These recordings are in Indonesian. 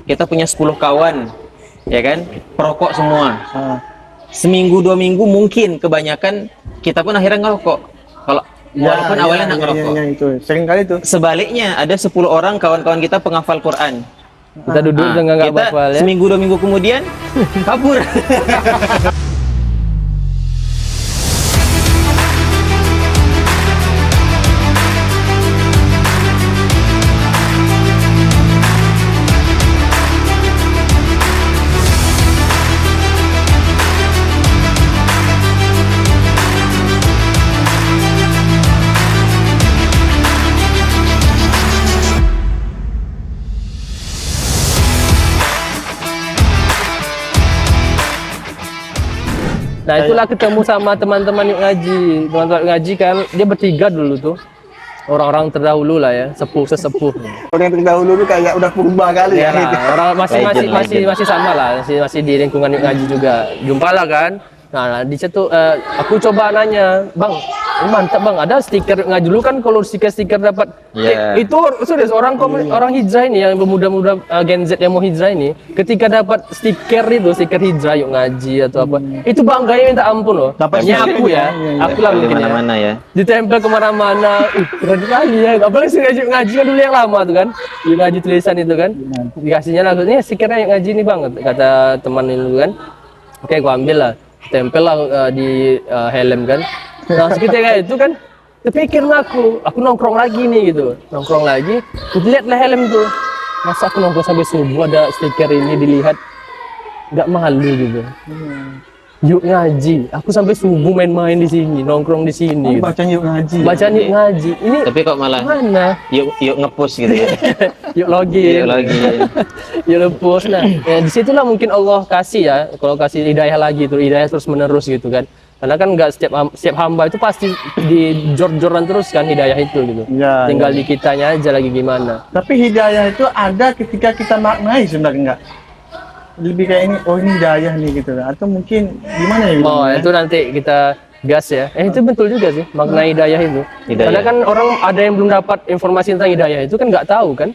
kita punya 10 kawan, ya kan, perokok semua. Seminggu 2 minggu mungkin kebanyakan kita pun akhirnya ngerokok. Kalau walaupun awalnya nggak ngerokok. Itu sering kali tuh. Sebaliknya ada 10 orang kawan-kawan kita penghafal Quran. Kita duduk dengan nggak Kita apa-apa ya. seminggu 2 minggu kemudian kabur. Nah itulah ketemu sama teman-teman yuk ngaji. Teman-teman yuk ngaji kan dia bertiga dulu tuh. Orang-orang terdahulu lah ya, sesepuh. Orang yang terdahulu tuh kayak udah purba kali ya. Orang Legend. masih sama lah, masih di lingkungan yuk ngaji juga. Jumpa lah kan. Nah di situ aku coba nanya, Bang, ini mantap Bang, ada stiker ngaji dulu kan kalau stiker dapat itu serius orang hijrah ini yang pemuda-pemuda Gen Z yang mau hijrah ini ketika dapat stiker hijrah yuk ngaji atau apa itu bangganya minta ampun loh. Dapatnya aku ya, aku lah mungkin Mana ya. ditempel kemana-mana, keren kali ya. Apalagi yuk ngaji kan dulu yang lama tuh kan, yuk ngaji tulisan itu kan, dikasihnya langsung ini stikernya yuk ngaji nih Bang, kata teman itu kan. Oke, gua ambil lah, tempel lah di helm kan. Nah seketika itu kan kepikir aku nongkrong lagi nih gitu, nongkrong lagi, lihatlah helm tuh, masa aku nongkrong sampai subuh ada stiker ini dilihat, nggak malu gitu. Yuk ngaji, aku sampai subuh main-main di sini, nongkrong di sini. Gitu. Bacaan yuk ngaji. Ini Tapi kok malah mana? yuk nge-push gitu ya. Yuk login. Yuk login. Yuk lepas. Nah, ya, disitulah mungkin Allah kasih ya, kalau kasih hidayah lagi tuh, hidayah terus menerus gitu kan. Karena kan nggak setiap hamba itu pasti di jor-joran terus kan hidayah itu gitu. Ya, Tinggal di kitanya aja lagi gimana. Tapi hidayah itu ada ketika kita maknai sebenarnya enggak? Lebih kayak ini, oh ini hidayah nih gitu. Atau mungkin gimana ya? Oh, itu nanti kita gas ya. Itu betul juga sih makna hidayah itu. Hidayah. Karena kan orang ada yang belum dapat informasi tentang hidayah itu kan nggak tahu kan.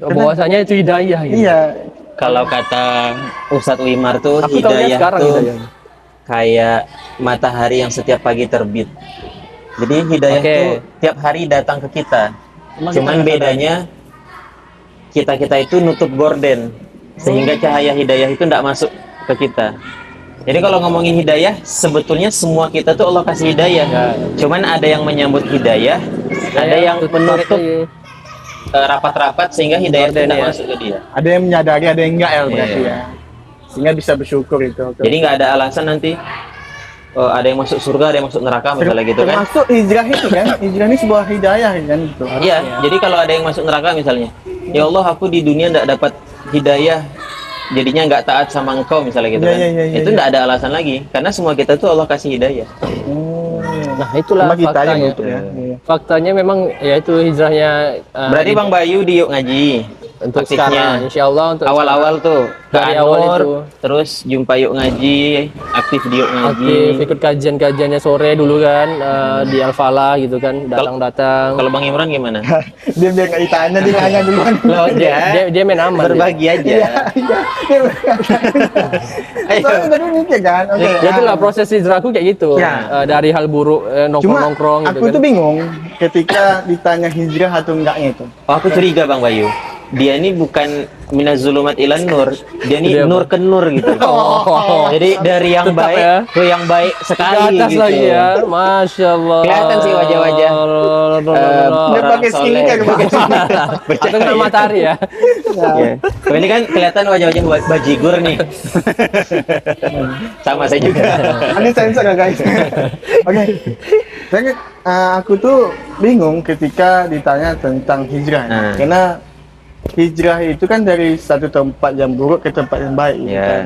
Bahwasanya itu hidayah gitu. Iya. Kalau kata Ustadz Wimar tuh Aku tahunya hidayah sekarang tuh hidayah. kayak matahari yang setiap pagi terbit. Jadi hidayah tuh tiap hari datang ke kita. Cuman bedanya kita itu nutup gorden sehingga cahaya hidayah itu tidak masuk ke kita. Jadi kalau ngomongin hidayah, sebetulnya semua kita tuh Allah kasih hidayah. Cuman ada yang menyambut hidayah, ada yang menutup rapat-rapat sehingga hidayah itu tidak masuk ke dia. Ada yang menyadari, ada yang enggak ya berarti ya. Sehingga bisa bersyukur itu. Jadi nggak ada alasan nanti ada yang masuk surga, ada yang masuk neraka misalnya gitu kan. Termasuk hijrah itu kan. Hijrah ini sebuah hidayah kan gitu. Iya, jadi kalau ada yang masuk neraka misalnya, ya Allah aku di dunia nggak dapat hidayah, jadinya nggak taat sama engkau misalnya gitu kan. Itu nggak ada alasan lagi, karena semua kita tuh Allah kasih hidayah. Nah itulah faktanya. Faktanya memang ya itu hijrahnya. Berarti Bang Bayu di Yuk Ngaji. Untuk aktifnya. sekarang, insya Allah untuk awal-awal tuh dari ke awal Anur, itu terus jumpa Yuk Ngaji, aktif di Yuk Ngaji. aktif ikut kajian-kajiannya sore dulu kan di Al-Falah gitu kan, datang-datang. Kalau Bang Imran gimana? Dia biar nggak ditanya, dia nanya duluan. Loh, dia main aman. berbagi aja. Iya. Soalnya tadi mikir kan. Oke. Ya itulah proses hijrahku kayak gitu. Ya. Dari hal buruk nongkrong-nongkrong gitu aku kan. tuh bingung ketika ditanya hijrah atau enggaknya itu. Oh, aku curiga Bang Bayu. Dia ini bukan minaz zulumat ilan nur, dia ini nur ke nur gitu. Jadi dari yang Tetap baik ya. ke yang baik Ke sekali atas gitu. lagi ya, Masya Allah. Kelihatan sih wajah-wajah. Dia pakai skincare, pakai Itu kena matahari ya. Ya. Tapi ini kan kelihatan wajah-wajah bajigur nih. Sama saya juga. Ini sensor ya guys. Oke. Aku tuh bingung ketika ditanya tentang hijrah. Karena hijrah itu kan dari satu tempat yang buruk ke tempat yang baik. Ya. Kan?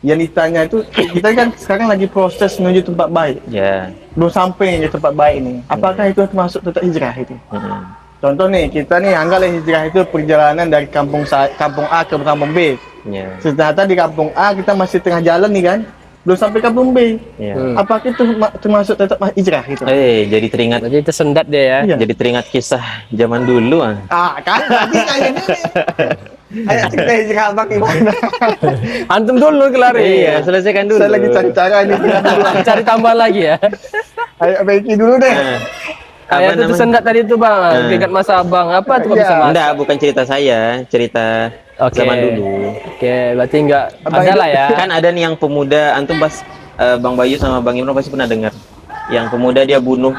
Yang ditanya itu kita kan sekarang lagi proses menuju tempat baik. Ya. Belum sampai ke tempat baik ini. Apakah itu termasuk tetap hijrah itu? Contoh nih, kita nih anggaplah hijrah itu perjalanan dari kampung A ke kampung B. Ya. Ternyata di kampung A kita masih tengah jalan nih kan, belum sampai kampung B. Ya. Apakah itu termasuk tetap hijrah gitu? Jadi teringat. Jadi tersendat dia ya. Iya. Jadi teringat kisah zaman dulu. Kan berarti kayak gini. Ayo cerita hijrah abang gimana? Antum dulu kelari. Iya, selesaikan dulu. Saya lagi cari cara nih. Cari tambahan lagi ya. Ayo Becky dulu deh. Nah, Kayak itu sendak tadi tuh bang, ingat masa abang apa tuh kok bisa masak? Enggak, bukan cerita saya, cerita zaman dulu. Oke, berarti enggak Abang ada lah ya. Kan ada nih yang pemuda, antum pas Bang Bayu sama Bang Imron pasti pernah dengar. Yang pemuda dia bunuh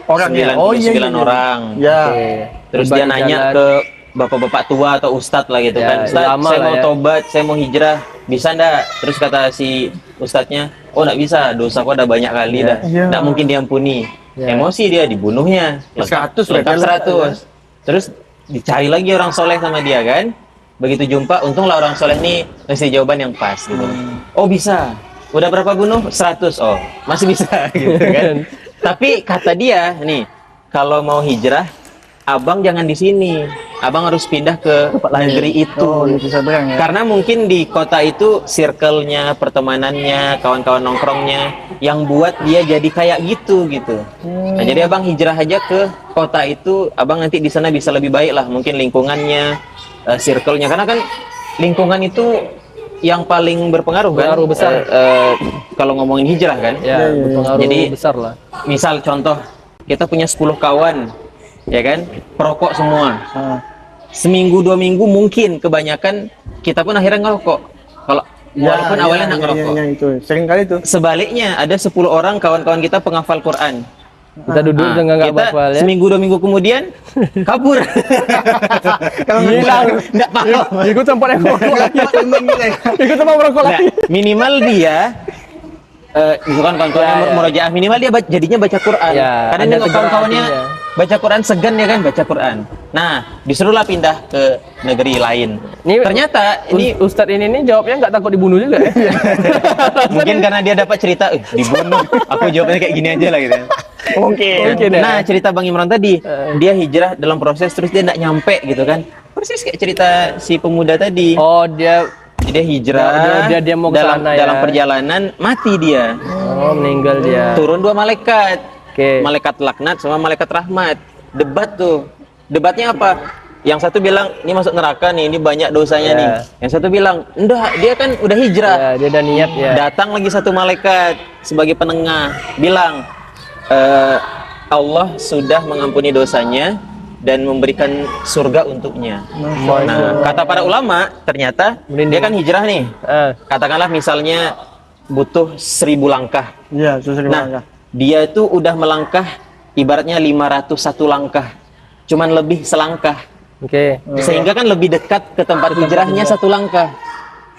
Orangnya. 99 orang. Ya. Oke. Terus Berubah dia di nanya jalan. ke bapak-bapak tua atau ustadz lah gitu Ya, kan. Ustadz, ulama saya lah mau ya. tobat, saya mau hijrah, bisa ndak? Terus kata si ustadznya, oh nggak bisa, dosaku ada banyak kali dah, Iya. nggak mungkin diampuni. Ya. Emosi dia, dibunuhnya. 100 lengkap berarti 100. Terus dicari lagi orang soleh sama dia kan. Begitu jumpa, untunglah orang soleh ini ngasih jawaban yang pas gitu. Oh bisa. Udah berapa bunuh? 100. Oh, masih bisa gitu kan. Tapi kata dia, nih, kalau mau hijrah, abang jangan di sini. Abang harus pindah ke negeri itu. Oh, itu seberang ya. Karena mungkin di kota itu circle-nya, pertemanannya, kawan-kawan nongkrongnya yang buat dia jadi kayak gitu. Nah, jadi abang hijrah aja ke kota itu, abang nanti di sana bisa lebih baik lah, mungkin lingkungannya, circle-nya. Karena kan lingkungan itu yang paling berpengaruh kan. Pengaruh besar. Kalau ngomongin hijrah kan. Ya, berpengaruh Jadi besar lah. misal contoh, kita punya 10 kawan, ya kan, perokok semua. Seminggu 2 minggu mungkin kebanyakan kita pun akhirnya ngerokok. Kalau walaupun awalnya nggak ngerokok. Ya, itu. Sering kali tuh. Sebaliknya ada 10 orang kawan-kawan kita penghafal Quran. Kita duduk Nah, dengan nggak kita apa-apa ya. seminggu 2 minggu kemudian kabur. Kalau Hilang. Nggak paham. Ikut tempat yang merokok lagi. Ikut tempat merokok Nah, lagi. minimal dia misalkan kawan-kawannya Ya, ya. murojaah, minimal dia jadinya baca Quran. Ya, Karena ada nengok tegur kawan-kawannya hatinya. baca Quran segan ya kan, baca Quran. Nah, disuruhlah pindah ke negeri lain. Ini Ternyata ini Ustadz ini nih jawabnya nggak takut dibunuh juga ya. mungkin karena dia dapat cerita dibunuh. Aku jawabnya kayak gini aja lah gitu. Mungkin ya. Nah, cerita Bang Imran tadi, dia hijrah dalam proses terus dia nggak nyampe gitu kan. Persis kayak cerita si pemuda tadi. Oh, dia Dia hijrah, dia mau ke dalam sana ya. dalam perjalanan mati dia. meninggal dia. Turun 2 malaikat. Oke. Malaikat laknat sama malaikat rahmat. Debat tuh. Debatnya apa? Yang satu bilang, ini masuk neraka nih, ini banyak dosanya Ya. nih. Yang satu bilang, enggak, dia kan udah hijrah. Ya, dia udah niat ya. Datang lagi satu malaikat sebagai penengah, bilang, Allah sudah mengampuni dosanya dan memberikan surga untuknya. Nah, kata para ulama, ternyata dia kan hijrah nih. Katakanlah misalnya butuh 1000 langkah. Iya, susah Nah, dia itu udah melangkah ibaratnya 501 langkah. Cuman lebih selangkah. Oke. Sehingga kan lebih dekat ke tempat hijrahnya 1 langkah.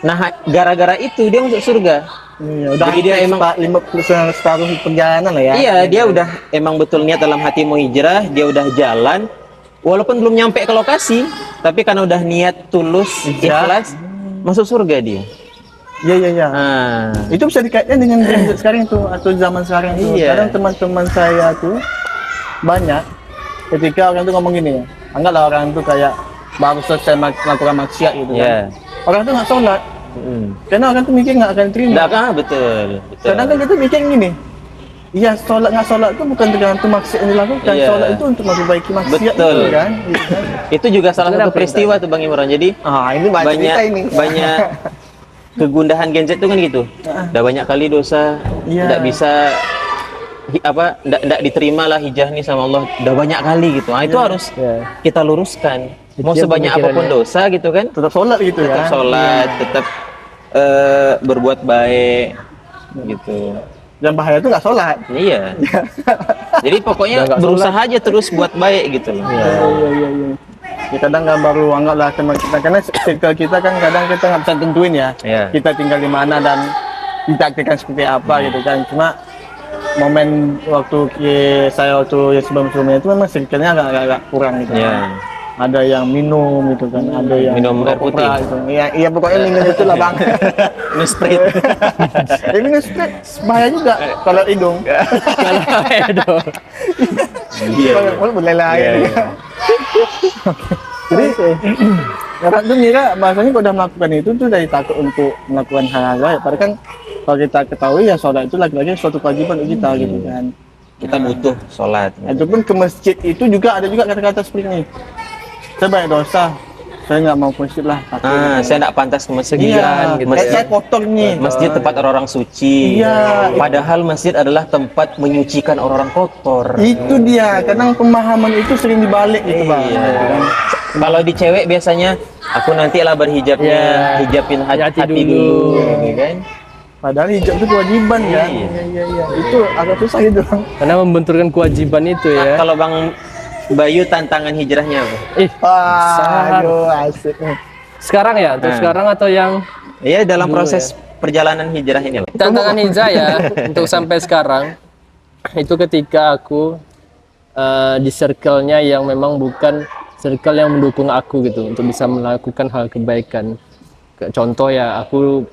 Nah, gara-gara itu dia masuk surga. Iya, udah Jadi dia emang 50% separuh perjalanan lah ya. Iya, dia udah emang betul niat dalam hati mau hijrah, dia udah jalan. Walaupun belum nyampe ke lokasi, tapi karena udah niat tulus, ikhlas, masuk surga dia. Iya, iya, iya. Nah, Itu bisa dikaitkan dengan Gen Z sekarang tuh atau zaman sekarang tuh. Iya. Kadang teman-teman saya tuh banyak ketika orang tuh ngomong gini ya. Anggaplah orang tuh kayak baru selesai melakukan maksiat gitu kan. Iya. Orang tuh nggak sholat. Karena orang tuh mikir nggak akan terima. enggak kan betul. Kadang kan kita mikir gini. Iya, sholat nggak sholat itu bukan tergantung maksiat yang dilakukan. Iya. Sholat itu untuk memperbaiki maksiat Betul. itu kan. Gitu kan. Itu juga salah Itu satu kenapa peristiwa tuh Bang Imran. Jadi Ini banyak banyak cerita ini. banyak kegundahan Gen Z itu kan gitu. Udah banyak kali dosa, Iya. nggak bisa nggak diterima lah hijrah nih sama Allah. Udah banyak kali gitu. Nah, itu harus Ya. kita luruskan. Mau Itu sebanyak apapun pemikirannya. dosa gitu kan, Tetap sholat gitu tetap kan. sholat, tetap berbuat baik gitu. Dan bahaya tuh nggak sholat. Iya. Jadi pokoknya Udah nggak berusaha aja terus buat baik gitu loh. Iya, iya. Ya, kadang nggak baru anggaplah teman kita karena circle kita kan kadang kita nggak bisa tentuin ya. Iya. Kita tinggal di mana dan ditakdirkan seperti apa gitu kan. Cuma momen waktu saya waktu ya sebelum-sebelumnya itu memang circle-nya agak kurang gitu. Iya. Ada yang minum gitu kan, ada yang Minum air merokok putih. gitu. Iya pokoknya minum itu lah bang. Ini Sprite. Minum Sprite bahaya juga kalau hidung. Aduh. Iya. Kalau boleh lah. Iya, ya. iya. Jadi orang tuh ngira bahasanya kalau udah melakukan itu tuh dari takut untuk melakukan hal-hal lain. Padahal kan kalau kita ketahui ya sholat itu lagi-lagi suatu kewajiban untuk kita gitu kan. Kita butuh sholat. Itu pun ke masjid itu juga ada juga kata-kata seperti ini. Saya banyak dosa, saya nggak mau ke masjid lah. Saya nggak pantas ke masjid. Segian gitu masjid, saya kotor nih. masjid tempat orang-orang suci. Iya. Padahal masjid adalah tempat menyucikan orang-orang kotor. Itu dia, kadang pemahaman itu sering dibalik gitu bang. Iya. Kalau di cewek biasanya aku nanti lah berhijabnya, hijabin hati, dulu. Gitu kan? Padahal hijab itu kewajiban kan. Iya. Itu agak susah gitu bang. Karena membenturkan kewajiban itu ya. Kalau Bang Bayu tantangan hijrahnya apa? Aduh, asik. Sekarang ya, untuk sekarang atau yang Iya, dalam proses perjalanan hijrah ini. tantangan hijrah ya untuk sampai sekarang itu ketika aku di circle-nya yang memang bukan circle yang mendukung aku gitu untuk bisa melakukan hal kebaikan. Contoh ya, aku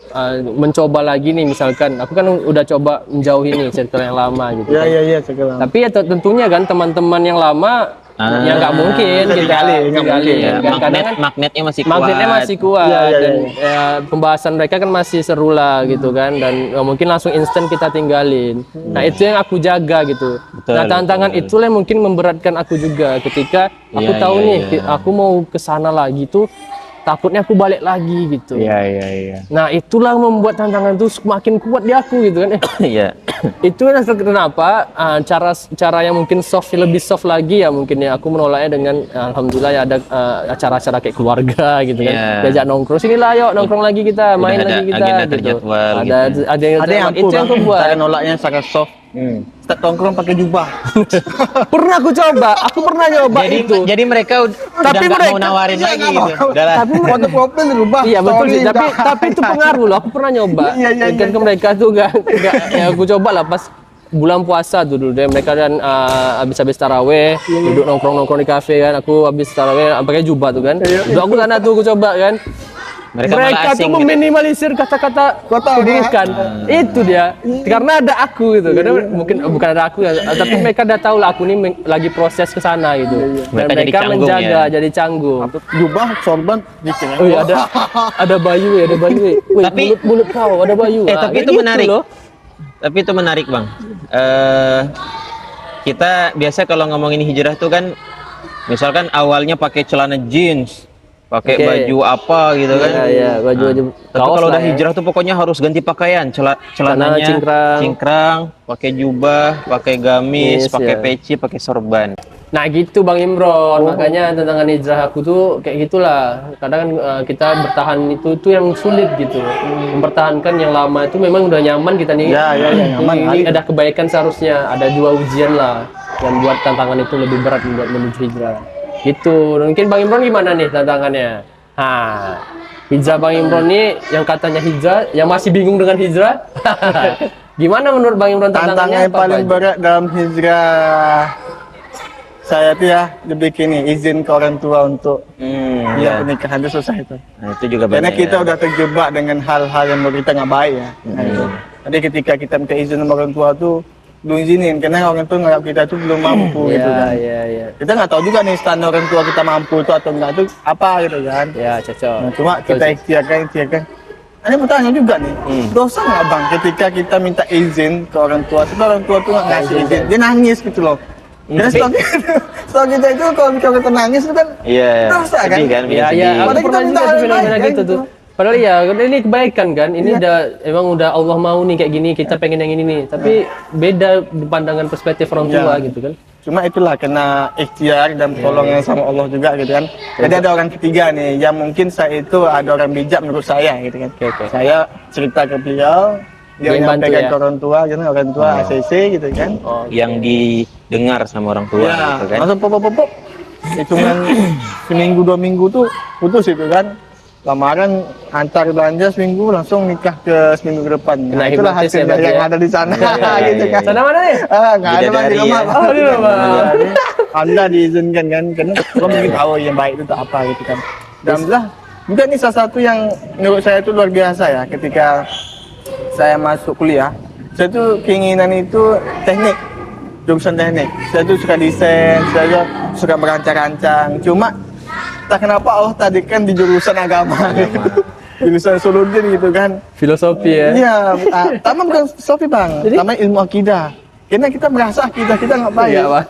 mencoba lagi nih, misalkan aku kan udah coba menjauhi nih circle yang lama gitu. Iya, sekarang. Tapi ya tentunya kan teman-teman yang lama ya nggak mungkin kita tinggalin Ya, kan. Kadang kan magnetnya masih kuat. magnetnya masih kuat Iya. dan pembahasan mereka kan masih seru lah gitu kan, dan nggak mungkin langsung instan kita tinggalin. Nah itu yang aku jaga gitu. Betul, Nah tantangan itulah yang mungkin memberatkan aku juga ketika aku tahu nih aku mau ke sana lagi tuh takutnya aku balik lagi gitu. Iya. Nah itulah membuat tantangan itu semakin kuat di aku gitu kan. Iya. Itu kenapa cara yang mungkin lebih soft lagi ya mungkin ya, aku menolaknya dengan alhamdulillah ya ada acara-acara kayak keluarga gitu kan. Diajak nongkrong, sini lah yuk nongkrong lagi kita, main lagi kita agenda gitu. terjadwal Ada yang itu yang aku Cara buat. nolaknya sangat soft. Start nongkrong pakai jubah. Pernah aku pernah nyoba itu. Jadi mereka udah nggak mau nawarin lagi gitu. Udahlah. Tapi Foto profil dirubah. iya betul sih, story tapi itu pengaruh loh. Aku pernah nyoba. Iya. Kan ke mereka tuh enggak ya aku coba lah pas bulan puasa tuh dulu deh, mereka dan habis taraweh duduk nongkrong di kafe kan, aku habis taraweh pakai jubah tuh kan. Duduk aku sana tuh aku coba kan. Mereka malah Mereka tuh asing gitu. meminimalisir kata-kata keburukan. Itu dia. Karena ada aku gitu. Karena mungkin bukan ada aku ya, tapi mereka udah tahu lah aku nih lagi proses ke sana gitu. Dan Mereka jadi mereka canggung menjaga ya. jadi canggung. Jubah sorban dikit. Oh iya ada Bayu ya, ada Bayu. Wih, Tapi- mulut kau ada Bayu. Tapi Kayak itu gitu menarik. loh. Tapi itu menarik Bang. Kita biasa kalau ngomongin hijrah tuh kan, misalkan awalnya pakai celana jeans, pakai Oke. baju apa gitu kan. Iya, baju Tapi kaos kalau lah udah ya. hijrah tuh pokoknya harus ganti pakaian, celananya cingkrang, pakai jubah, pakai gamis, Yes, pakai ya. peci, pakai sorban. Nah gitu Bang Imron, makanya tantangan hijrah aku tuh kayak gitulah. Kadang kan kita bertahan itu tuh yang sulit gitu. Mempertahankan yang lama itu memang udah nyaman kita nih. Iya, nyaman. Ini ada kebaikan seharusnya, ada 2 ujian lah yang buat tantangan itu lebih berat buat menuju hijrah. Gitu. Mungkin Bang Imron gimana nih tantangannya? Hijrah Bang Imron nih yang katanya hijrah, yang masih bingung dengan hijrah. Gimana menurut Bang Imron Tantangan tantangannya yang apa paling aja? berat dalam hijrah saya tuh ya lebih ini izin ke orang tua untuk Iya. pernikahan itu susah itu. Nah, itu juga Karena banyak. kita ya. udah terjebak dengan hal-hal yang menurut kita nggak baik ya. Nah, itu. Jadi ketika kita minta izin sama orang tua tuh belum izinin karena orang tua nganggap kita tuh belum mampu gitu kan. Iya. Kita nggak tahu juga nih standar orang tua kita mampu itu atau enggak itu apa gitu kan. Ya, cocok. Nah, cuma kita ikhtiarkan. Ada bertanya juga nih, dosa nggak bang ketika kita minta izin ke orang tua, tapi orang tua tuh nggak ngasih izin, dia nangis gitu loh. Dan setelah kita itu kalau kita nangis itu kan Iya. dosa kan? Sedih kan? Iya, sedih. aku Padahal kita pernah minta juga hal tuh fenomena baik, gitu kan, tuh. Padahal iya, ini kebaikan kan. Ini emang udah Allah mau nih kayak gini, kita pengen yang ini nih. Tapi beda pandangan perspektif orang tua gitu kan. Cuma itulah kena ikhtiar dan pertolongan sama Allah juga gitu kan. Jadi ada orang ketiga nih yang mungkin saya itu ada orang bijak menurut saya gitu kan. Oke. Saya cerita ke beliau, dia Dia bantu menyampaikan ya? ke orang tua, gitu, orang tua ACC gitu kan. Yang didengar sama orang tua Ya, gitu kan. langsung pop. Hitungan seminggu 2 minggu tuh putus itu kan. Lamaran antar belanja seminggu langsung nikah ke seminggu ke depan. Kena Itulah hipnotis hasil ya, berarti yang ya? ada di sana gitu kan. Sana mana nih? Nggak ada bang di Bidadari rumah. ya? Oh, di rumah. Jadi, Anda diizinkan kan, karena lo mungkin tahu yang baik itu apa gitu kan. Dan alhamdulillah, juga ini salah satu yang menurut saya itu luar biasa ya. Ketika saya masuk kuliah, saya tuh keinginan itu teknik, jurusan teknik. Saya tuh suka desain, saya suka berancang-rancang. Cuma tak kenapa Allah tadikan di jurusan agama. Jurusan solution gitu kan. Filosofi ya. Iya, Tama bukan filosofi bang, Tama ilmu akidah. Karena kita merasa akidah kita nggak baik. Iya, Bang.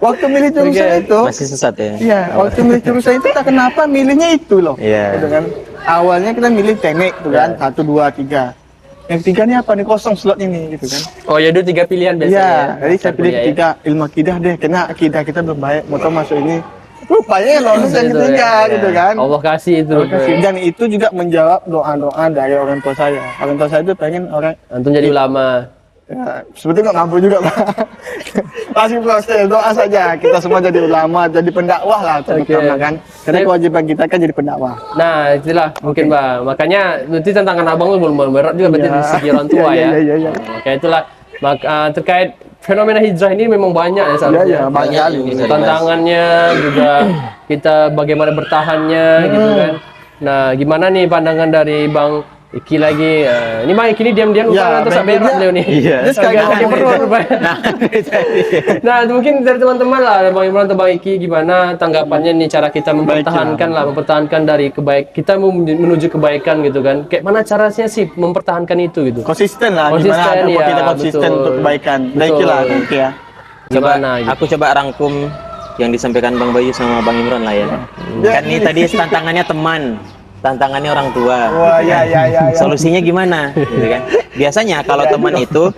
waktu milih jurusan itu, Masih sesat ya? iya, waktu milih jurusan itu tak kenapa milihnya itu loh. Iya. Gitu kan. Awalnya kita milih teknik tuh kan, 1, 2, 3. Yang 3 nih apa nih, kosong slotnya nih gitu kan. Oh ya, itu 3 pilihan biasanya. Iya, ya? jadi saya pilih Kuliah ya? ketiga ilmu akidah deh, karena akidah kita berbaik, mau masuk ini. Rupanya lolos yang Itu, ketiga ya. gitu kan. Allah kasih itu. Dan itu juga menjawab doa-doa dari orang tua saya. Orang tua saya itu pengen orang Antum jadi ulama. ya, sebetulnya nggak mampu juga Pak. Masih proses doa saja. Kita semua jadi ulama, jadi pendakwah lah terutama kan. Karena kewajiban kita kan jadi pendakwah. Nah, itulah mungkin Bang. Makanya nanti tantangan abang lu belum berat juga berarti Iya. dari segi orang tua ya. Iya. Oke, itulah terkait fenomena hijrah ini memang banyak ya seharusnya. Iya, banyak sekali. Bisa dibahas. Tantangannya juga kita bagaimana bertahannya gitu kan. Nah, gimana nih pandangan dari Bang Iki lagi? Ini Bang Iki ini diam-diam lupa Ya, nanti Bang sampai Iki berat beliau nih. Iya. Dia sekali Agak sakit perut rupanya. Nah, mungkin dari teman-teman lah, Bang Imran atau Bang Iki, gimana tanggapannya nih cara kita mempertahankan dari kita mau menuju kebaikan gitu kan? Kayak mana caranya sih mempertahankan itu gitu? Konsisten lah, Konsisten, gimana iya, kita konsisten betul. untuk kebaikan. Betul. Baiklah nanti ya. Gimana gitu? Aku coba rangkum yang disampaikan Bang Bayu sama Bang Imron lah ya. Ya, Kan ini tadi tantangannya teman, tantangannya orang tua. Wah, ya. Solusinya gimana? Gitu kan. Biasanya kalau teman itu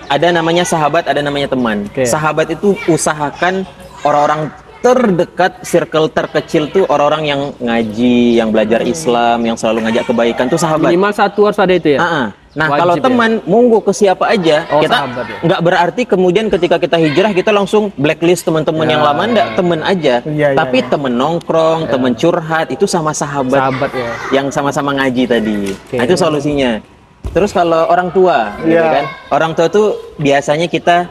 ada namanya sahabat, ada namanya teman. Oke. Sahabat itu usahakan orang-orang terdekat, circle terkecil tuh orang-orang yang ngaji, yang belajar Islam, yang selalu ngajak kebaikan tuh sahabat. Minimal satu harus ada itu ya? Nah, Wajib kalau ya? teman monggo ke siapa aja, Oh, kita sahabat ya? nggak berarti kemudian ketika kita hijrah kita langsung blacklist teman-teman yang lama, enggak, temen aja. Iya, Tapi iya. temen nongkrong, temen curhat itu sama sahabat, Sahabat ya. yang sama-sama ngaji tadi. Oke. Nah, itu solusinya. Terus kalau orang tua, gitu Iya. kan? Orang tua tuh biasanya kita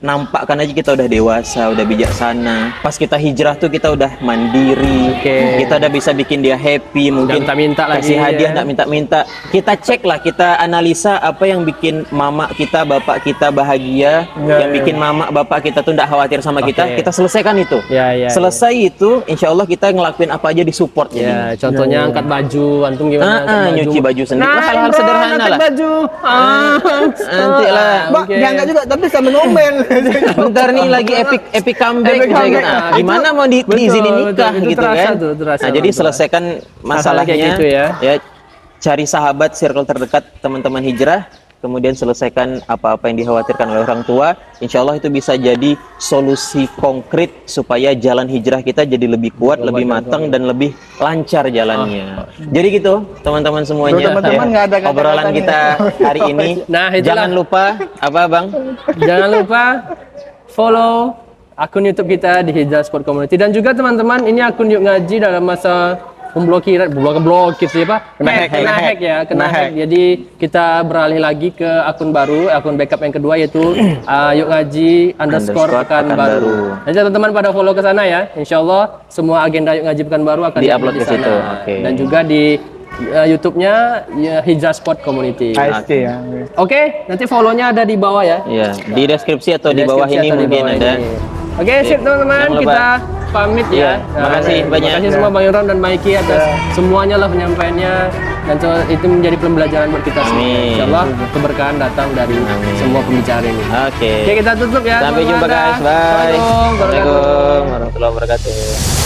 nampakkan aja kita udah dewasa, udah bijaksana. Pas kita hijrah tuh kita udah mandiri, Oke. kita udah bisa bikin dia happy, mungkin minta-minta kasih lagi, hadiah, ya. nggak minta-minta. Kita cek lah, kita analisa apa yang bikin mama kita, bapak kita bahagia, Ya, yang ya. bikin mama, bapak kita tuh nggak khawatir sama kita. Oke. Kita selesaikan itu. Ya. Selesai itu, insya Allah kita ngelakuin apa aja di support. Ya, contohnya angkat baju, antum gimana? angkat Nyuci baju sendiri. Nah, Hal-hal Imron, sederhana angkat lah. baju. Nanti lah. Mbak, Oke. diangkat juga tapi sambil ngomel. Bentar nih lagi epic comeback, Epic gitu ya comeback. kan. Nah, Gimana mau betul, diizinin nikah betul. Itu gitu terasa kan? tuh, terasa Nah, jadi banget. selesaikan masalahnya kayak gitu ya. cari sahabat circle terdekat teman-teman hijrah, kemudian selesaikan apa-apa yang dikhawatirkan oleh orang tua. Insya Allah itu bisa jadi solusi konkret supaya jalan hijrah kita jadi lebih kuat, lebih matang dan lebih lancar jalannya. Jadi gitu teman-teman semuanya. Tuh, teman-teman, nggak ada kata-kata obrolan nih. kita hari ini. Nah, itulah. Jangan lupa apa Bang? Jangan lupa follow akun YouTube kita di Hijrah Sport Community, dan juga teman-teman, ini akun Yuk Ngaji dalam masa blokir sih Pak, kena hack ya. Jadi kita beralih lagi ke akun baru, akun backup yang kedua, yaitu Yuk Ngaji _ Pekanbaru. Nanti teman-teman pada follow ke sana ya. Insya Allah semua agenda Yuk Ngaji Pekanbaru akan Di-upload di ke sana. situ. Oke. Dan juga di YouTube-nya ya, Hijrah Sport Community. ASC ya. Oke, nanti follow-nya ada di bawah ya. Iya, di deskripsi atau di bawah Deskripsi ini atau di mungkin bawah ada. ini. Oke, sip teman-teman, Jangan lupa. kita pamit ya. Iya, makasih banyak. Terima kasih semua Bang Imron dan Maiki atas semuanya lah penyampaiannya, dan itu menjadi pembelajaran buat kita semua. Amin. Insyaallah keberkahan datang dari Amin. semua pembicara ini. Oke. Oke, kita tutup ya. Sampai jumpa teman-teman. guys. Bye. Assalamualaikum warahmatullahi wabarakatuh. Assalamualaikum warahmatullahi wabarakatuh.